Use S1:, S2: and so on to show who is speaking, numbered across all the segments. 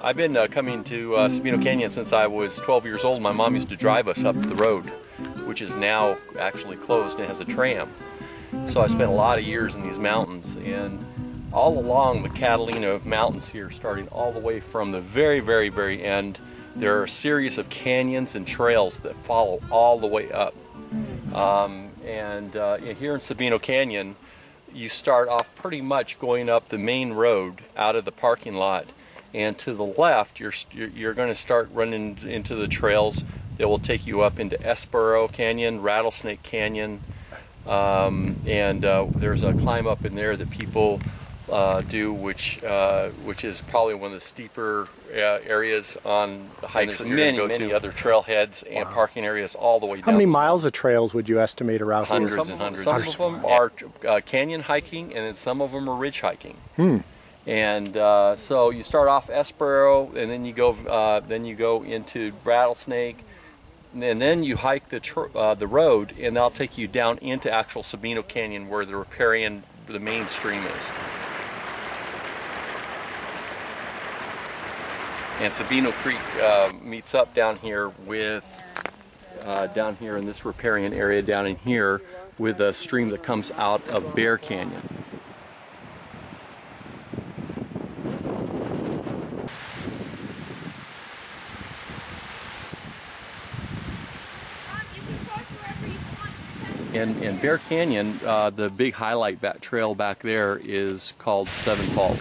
S1: I've been coming to Sabino Canyon since I was 12 years old. My mom used to drive us up the road, which is now actually closed and has a tram. So I spent a lot of years in these mountains, and all along the Catalina Mountains here, starting all the way from the very, very, very end, there are a series of canyons and trails that follow all the way up. Here in Sabino Canyon, you start off pretty much going up the main road out of the parking lot, and to the left you're going to start running into the trails that will take you up into Espero Canyon, Rattlesnake Canyon, there's a climb up in there that people do, which is probably one of the steeper areas on the hikes that you're going to go to. Other trailheads and parking areas all the way down.
S2: How many miles of trails would you estimate around here?
S1: Hundreds and hundreds. Some of them are canyon hiking, and then some of them are ridge hiking. And so you start off Espero, and then you go into Rattlesnake, and then you hike the road, and they'll take you down into actual Sabino Canyon, where the riparian, the main stream is. And Sabino Creek meets up down here with down here in this riparian area down in here with a stream that comes out of Bear Canyon. In Bear Canyon, the big highlight trail back there is called Seven Falls.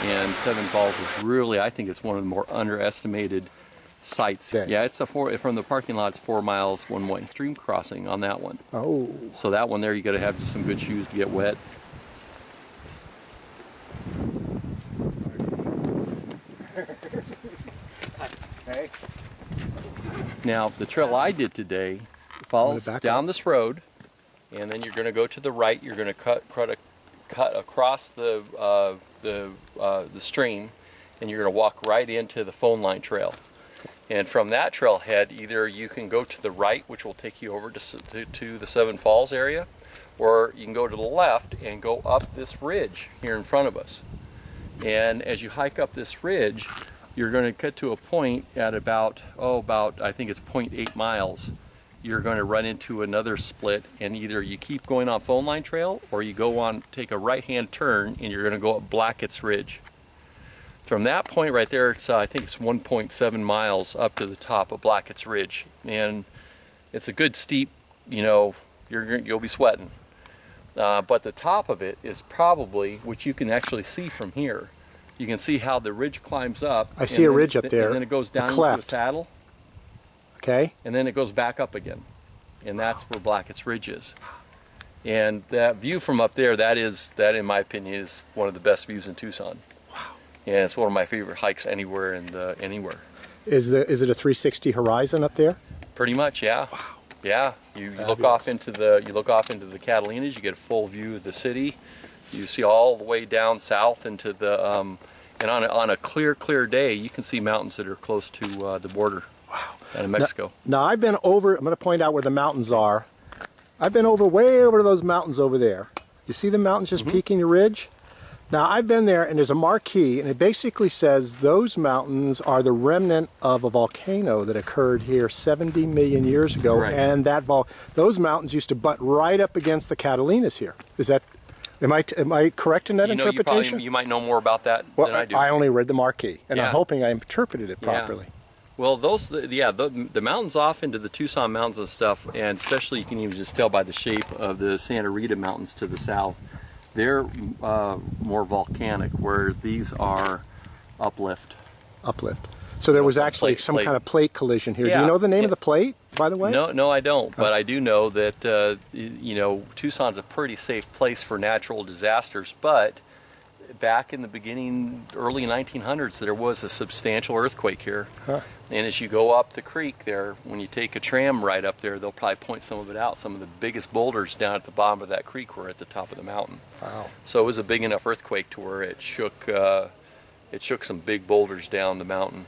S1: And Seven Falls is really, I think it's one of the more underestimated sites. Yeah, it's from the parking lot, it's 4 miles one way. Stream crossing on that one.
S2: Oh. So
S1: that one there, you got to have just some good shoes to get wet.
S2: Hey.
S1: Now, the trail I did today follows down this road, and then you're going to go to the right. You're going to cut across the stream, and you're going to walk right into the phone line trail. And from that trailhead, either you can go to the right, which will take you over to the Seven Falls area, or you can go to the left and go up this ridge here in front of us. And as you hike up this ridge, you're going to get to a point at about I think it's 0.8 miles. You're going to run into another split, and either you keep going on Phone Line Trail, or you go on, take a right-hand turn, and you're going to go up Blackett's Ridge. From that point right there, it's, I think it's 1.7 miles up to the top of Blackett's Ridge, and it's a good steep, you'll be sweating. But the top of it is probably, which you can actually see from here, you can see how the ridge climbs up.
S2: I see a ridge up there.
S1: And then it goes down into the saddle.
S2: Okay.
S1: And then it goes back up again, and that's where Blackett's Ridge is. And that view from up there, that in my opinion is one of the best views in Tucson. Yeah, it's one of my favorite hikes anywhere anywhere.
S2: Is it a 360 horizon up there?
S1: Pretty much, yeah. Wow. Yeah, you look off into the Catalinas. You get a full view of the city. You see all the way down south into the and on a clear day, you can see mountains that are close to the border.
S2: Wow.
S1: Out of Mexico.
S2: Now I've been over. I'm going to point out where the mountains are. I've been way over to those mountains over there. You see the mountains just peaking the ridge? Now, I've been there, and there's a marquee, and it basically says those mountains are the remnant of a volcano that occurred here 70 million years ago, and those mountains used to butt right up against the Catalinas here. Is that, am I correct in that interpretation?
S1: You might know more about that than I do.
S2: I only read the marquee, and I'm hoping I interpreted it properly.
S1: Well, the mountains off into the Tucson mountains and stuff, and especially you can even just tell by the shape of the Santa Rita Mountains to the south, they're more volcanic, where these are uplift.
S2: Uplift. So there was actually some kind of plate collision here. Do you know the name of the plate, by the way?
S1: No, I don't. But I do know that Tucson's a pretty safe place for natural disasters. But back in the beginning, early 1900s, there was a substantial earthquake here. And as you go up the creek there, when you take a tram ride up there, they'll probably point some of it out. Some of the biggest boulders down at the bottom of that creek were at the top of the mountain.
S2: Wow.
S1: So it was a big enough earthquake to where it shook it shook some big boulders down the mountain.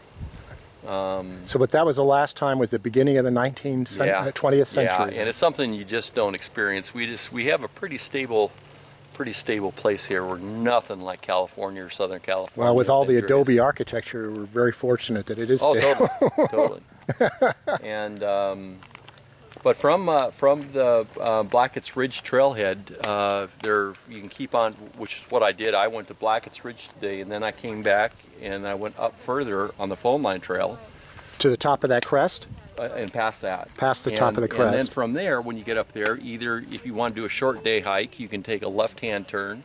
S2: So, but that was the last time, was the beginning of the 20th century.
S1: Yeah, and it's something you just don't experience. We have a pretty stable place here. We're nothing like California or Southern California.
S2: Well, with all the Adobe architecture, we're very fortunate that it is stable.
S1: Oh, totally. And but from the Blackett's Ridge trailhead, you can keep on, which is what I did. I went to Blackett's Ridge today, and then I came back and I went up further on the Phone Line Trail.
S2: To the top of that crest?
S1: And past that.
S2: Past the top of the crest.
S1: And then from there, when you get up there, either if you want to do a short day hike, you can take a left-hand turn,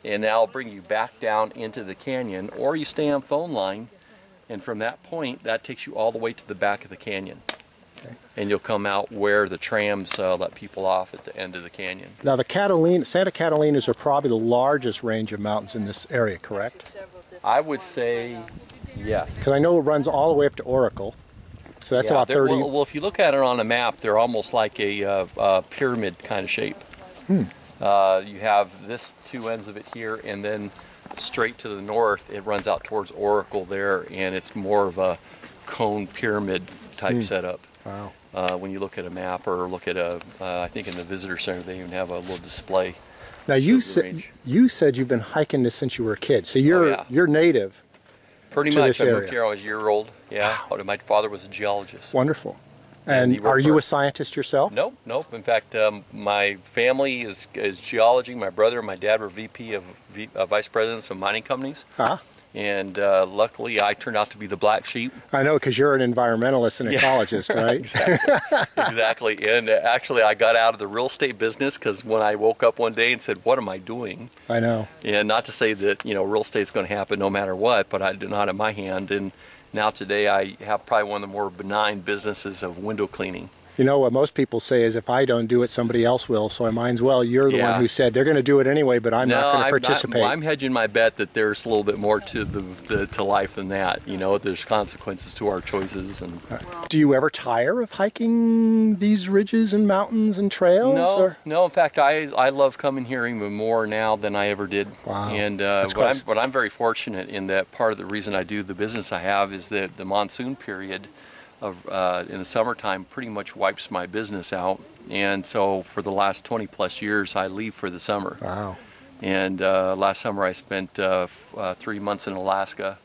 S1: and that'll bring you back down into the canyon, or you stay on Phone Line, and from that point, that takes you all the way to the back of the canyon. Okay. And you'll come out where the trams let people off at the end of the canyon. Now,
S2: the Santa Catalinas are probably the largest range of mountains in this area, correct?
S1: I would say yes.
S2: Because I know it runs all the way up to Oracle. So that's about 30.
S1: Well, if you look at it on a map, they're almost like a pyramid kind of shape. You have this two ends of it here, and then straight to the north, it runs out towards Oracle there, and it's more of a cone pyramid type setup. Wow. When you look at a map or look at I think in the visitor center, they even have a little display.
S2: Now you said you've been hiking this since you were a kid, so you're native.
S1: Pretty much. I moved here when I was a year old. Yeah. Wow. My father was a geologist.
S2: Wonderful. And are you a scientist yourself?
S1: Nope. In fact, my family is geology. My brother and my dad were VP of vice presidents of mining companies. And luckily, I turned out to be the black sheep.
S2: I know, because you're an environmentalist and ecologist, right?
S1: Exactly. And actually, I got out of the real estate business because when I woke up one day and said, "What am I doing?"
S2: I know.
S1: And not to say that real estate's going to happen no matter what, but I did not have my hand. And now today, I have probably one of the more benign businesses of window cleaning.
S2: You know, what most people say is, if I don't do it, somebody else will, so I might as well. You're the one who said they're going to do it anyway, but I'm not going to participate.
S1: I'm hedging my bet that there's a little bit more to to life than that. There's consequences to our choices. And
S2: do you ever tire of hiking these ridges and mountains and trails?
S1: No. In fact, I love coming here even more now than I ever did.
S2: Wow.
S1: And but I'm very fortunate in that part of the reason I do the business I have is that the monsoon period in the summertime pretty much wipes my business out, and so for the last 20+ years I leave for the summer.
S2: Wow.
S1: And last summer I spent 3 months in Alaska.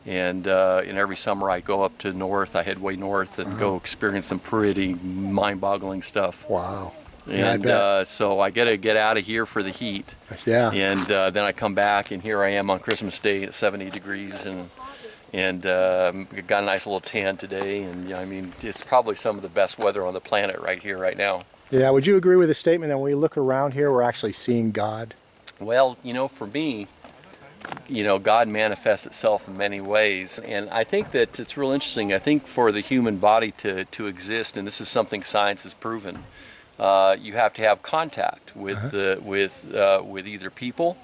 S1: And every summer I go up to north, I head way north and go experience some pretty mind-boggling stuff.
S2: Wow.
S1: And so I gotta get out of here for the heat.
S2: Yeah.
S1: And then I come back, and here I am on Christmas Day at 70 degrees, and got a nice little tan today, and I mean, it's probably some of the best weather on the planet right here, right now.
S2: Yeah, would you agree with the statement that when we look around here, we're actually seeing God?
S1: Well, for me, God manifests itself in many ways, and I think that it's real interesting. I think for the human body to exist, and this is something science has proven, you have to have contact with either people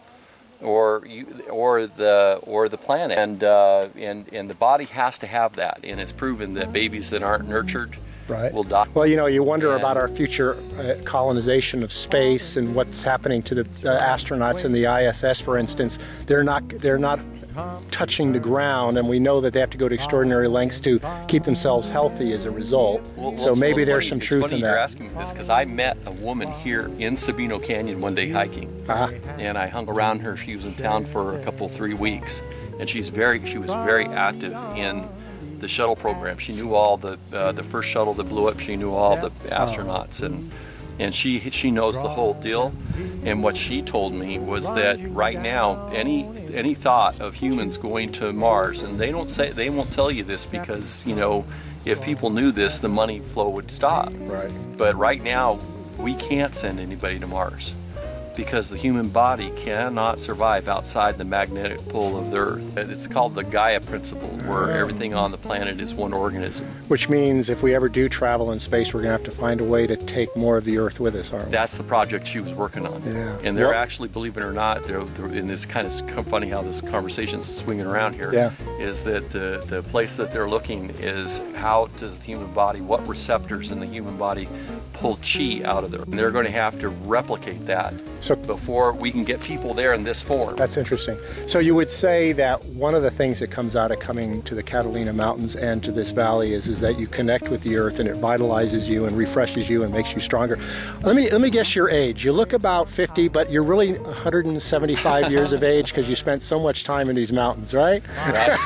S1: or the planet, and the body has to have that, and it's proven that babies that aren't nurtured will die.
S2: Well, you wonder about our future colonization of space and what's happening to the astronauts in the ISS, for instance. They're not touching the ground, and we know that they have to go to extraordinary lengths to keep themselves healthy as a result. So maybe there's some truth in that.
S1: It's funny you're asking me this, because I met a woman here in Sabino Canyon one day hiking, and I hung around her. She was in town for a couple, 3 weeks, and she was very active in the shuttle program. She knew all the first shuttle that blew up. She knew all the astronauts, and she knows the whole deal. And what she told me was that right now, any thought of humans going to Mars, and they won't tell you this because if people knew this, the money flow would stop.
S2: Right.
S1: But right now, we can't send anybody to Mars, because the human body cannot survive outside the magnetic pull of the Earth. It's called the Gaia principle, where everything on the planet is one organism.
S2: Which means if we ever do travel in space, we're going to have to find a way to take more of the Earth with us, aren't we?
S1: That's the project she was working on.
S2: Yeah.
S1: And they're actually, believe it or not, they're in this kind of funny how this conversation's swinging around here.
S2: Yeah.
S1: Is that the place that they're looking is how does the human body, what receptors in the human body pull chi out of there? And they're going to have to replicate that
S2: So
S1: before we can get people there in this form.
S2: That's interesting. So you would say that one of the things that comes out of coming to the Catalina Mountains and to this valley is that you connect with the earth and it vitalizes you and refreshes you and makes you stronger. Let me guess your age. You look about 50, but you're really 175 years of age because you spent so much time in these mountains, right?
S1: Right.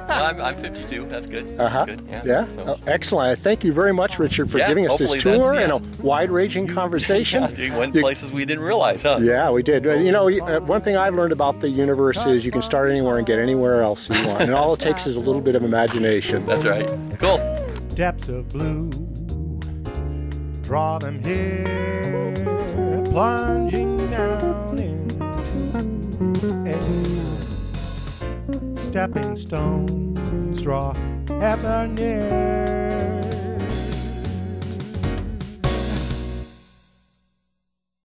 S1: Well, I'm 52. That's good. That's good.
S2: Yeah.
S1: So.
S2: Oh, excellent. Thank you very much, Richard, for giving us this tour and a wide-ranging conversation.
S1: We went places we didn't realize, huh?
S2: Yeah, we did. You know, one thing I've learned about the universe is you can start anywhere and get anywhere else you want, and all it takes is a little bit of imagination.
S1: That's right. Cool.
S3: Depths of blue, draw them here, plunging down into the air. Stepping stones draw ever near.